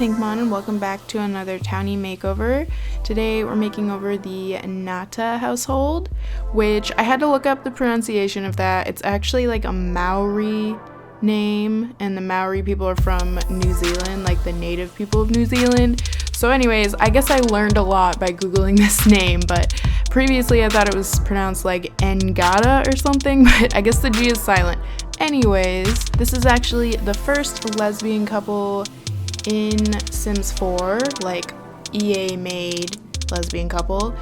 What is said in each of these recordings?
Pinkmon and welcome back to another Townie Makeover. Today we're making over the Ngata household, which I had to look up the pronunciation of that. It's actually like a Maori name, and the Maori people are from New Zealand, like the native people of New Zealand. So anyways, I guess I learned a lot by googling this name, but previously I thought it was pronounced like Ngata or something, but I guess the G is silent. Anyways, this is actually the first lesbian couple in Sims 4, like EA made lesbian couple,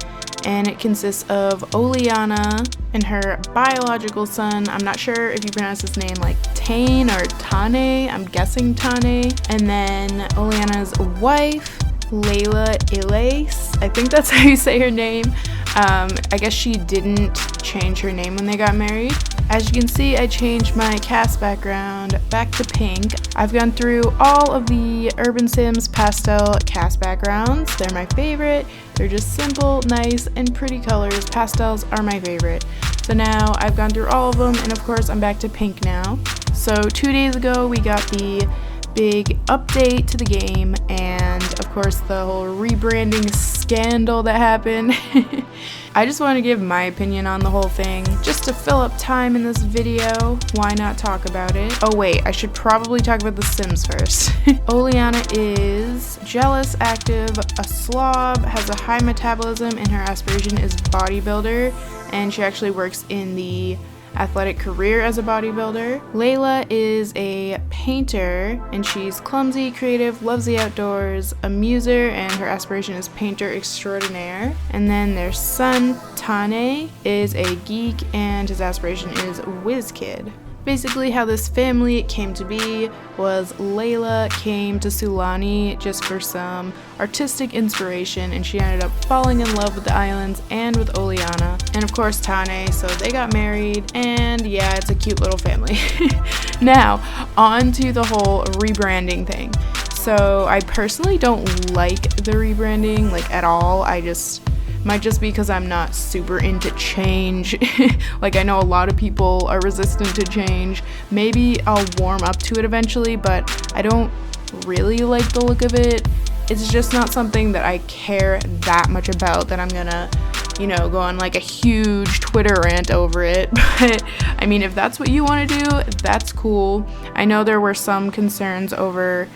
and it consists of Oleana and her biological son. I'm not sure if you pronounce his name like Tane or Tane, I'm guessing Tane, and then Oleana's wife, Layla Ilace, I think that's how you say her name. I guess she didn't change her name when they got married. As you can see, I changed my cast background back to pink. I've gone through all of the Urban Sims pastel cast backgrounds. They're my favorite. They're just simple, nice, and pretty colors. Pastels are my favorite. So now I've gone through all of them, and of course I'm back to pink now. So 2 days ago we got the big update to the game, and of course the whole rebranding scandal that happened. I just want to give my opinion on the whole thing, just to fill up time in this video. Why not talk about it? Oh wait, I should probably talk about the Sims first. Oleana is jealous, active, a slob, has a high metabolism, and her aspiration is bodybuilder, and she actually works in the athletic career as a bodybuilder. Layla is a painter, and she's clumsy, creative, loves the outdoors, a muser, and her aspiration is painter extraordinaire. And then their son, Tane, is a geek, and his aspiration is whiz kid. Basically how this family came to be was Layla came to Sulani just for some artistic inspiration, and she ended up falling in love with the islands and with Oleana, and of course Tane, so they got married, and yeah, it's a cute little family. Now, on to the whole rebranding thing. So I personally don't like the rebranding, like at all. Might just be because I'm not super into change. Like, I know a lot of people are resistant to change. Maybe I'll warm up to it eventually, but I don't really like the look of it. It's just not something that I care that much about that I'm gonna, go on like a huge Twitter rant over it. But I mean, if that's what you want to do, that's cool. I know there were some concerns over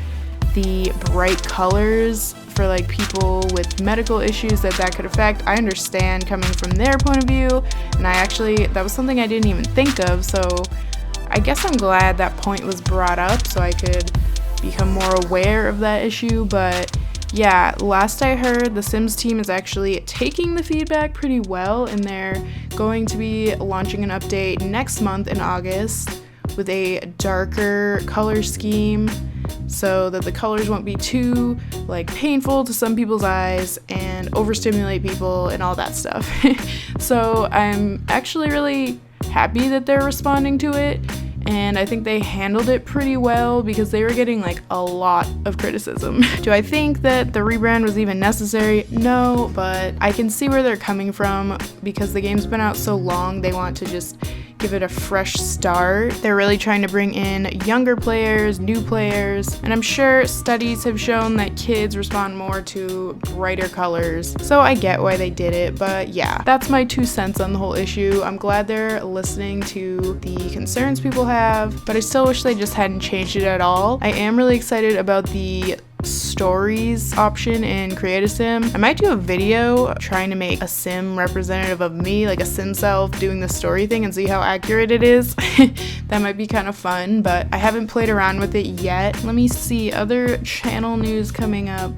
the bright colors for like people with medical issues that could affect. I understand coming from their point of view, and that was something I didn't even think of, so I guess I'm glad that point was brought up so I could become more aware of that issue. But yeah, last I heard, the Sims team is actually taking the feedback pretty well, and they're going to be launching an update next month in August with a darker color scheme, so that the colors won't be too like painful to some people's eyes and overstimulate people and all that stuff. So I'm actually really happy that they're responding to it, and I think they handled it pretty well because they were getting like a lot of criticism. Do I think that the rebrand was even necessary? No, but I can see where they're coming from because the game's been out so long, they want to just give it a fresh start. They're really trying to bring in younger players, new players, and I'm sure studies have shown that kids respond more to brighter colors. So I get why they did it, but yeah, that's my 2 cents on the whole issue. I'm glad they're listening to the concerns people have, but I still wish they just hadn't changed it at all. I am really excited about the stories option in Create a Sim. I might do a video trying to make a sim representative of me, like a sim self doing the story thing, and see how accurate it is. That might be kind of fun, but I haven't played around with it yet. Let me see, other channel news coming up.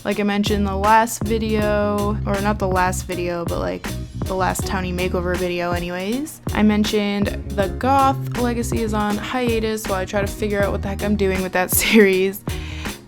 Like I mentioned, the last video, or not the last video, but like the last Townie Makeover video anyways, I mentioned the Goth Legacy is on hiatus while I try to figure out what the heck I'm doing with that series.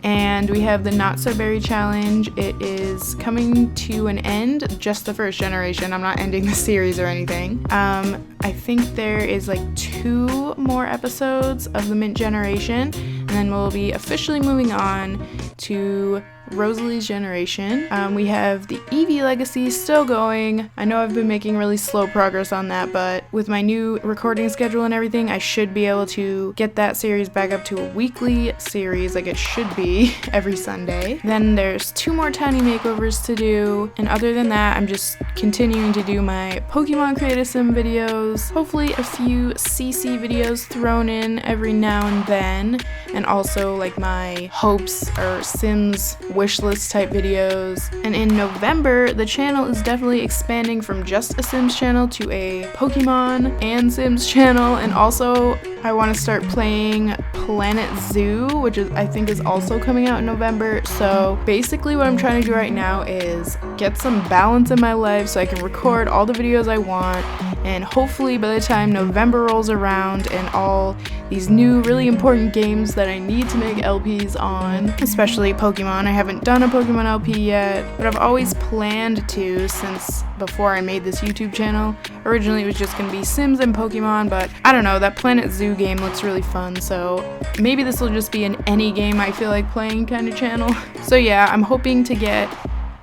And we have the Not So Berry Challenge. It is coming to an end, just the first generation. I'm not ending the series or anything. I think there is like 2 more episodes of the Mint generation, and then we'll be officially moving on to Rosalie's generation. We have the Eevee legacy still going. I know I've been making really slow progress on that, but with my new recording schedule and everything, I should be able to get that series back up to a weekly series like it should be every Sunday. Then there's 2 more Townie Makeovers to do, and other than that, I'm just continuing to do my Pokemon Create a Sim videos, hopefully a few CC videos thrown in every now and then, and also like my hopes or Sims wishlist type videos. And in November, the channel is definitely expanding from just a Sims channel to a Pokemon and Sims channel, and also I want to start playing Planet Zoo, which I think is also coming out in November. So basically what I'm trying to do right now is get some balance in my life so I can record all the videos I want, and hopefully by the time November rolls around and all these new really important games that I need to make LPs on, especially Pokemon. I haven't done a Pokemon LP yet, but I've always planned to since before I made this YouTube channel. Originally it was just gonna be Sims and Pokemon, but I don't know, that Planet Zoo game looks really fun, so maybe this will just be an any game I feel like playing kind of channel. So yeah, I'm hoping to get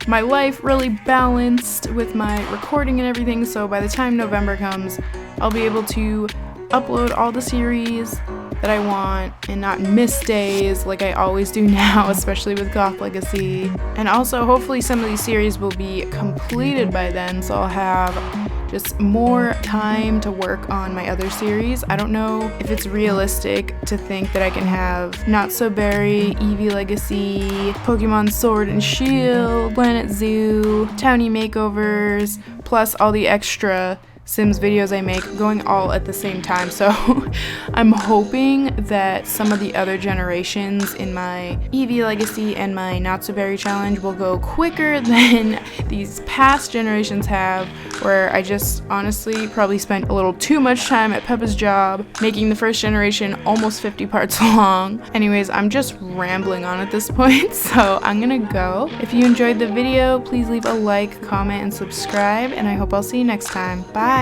my life really balanced with my recording and everything, so by the time November comes, I'll be able to upload all the series that I want and not miss days like I always do now, especially with Goth Legacy. And also hopefully some of these series will be completed by then, so I'll have just more time to work on my other series. I don't know if it's realistic to think that I can have Not So Berry, Eevee Legacy, Pokemon Sword and Shield, Planet Zoo, Townie Makeovers, plus all the extra Sims videos I make going all at the same time. So I'm hoping that some of the other generations in my Eevee Legacy and my Not So Berry challenge will go quicker than these past generations have, where I just honestly probably spent a little too much time at Peppa's job making the first generation almost 50 parts long. Anyways, I'm just rambling on at this point, so I'm gonna go. If you enjoyed the video, please leave a like, comment, and subscribe, and I hope I'll see you next time. Bye!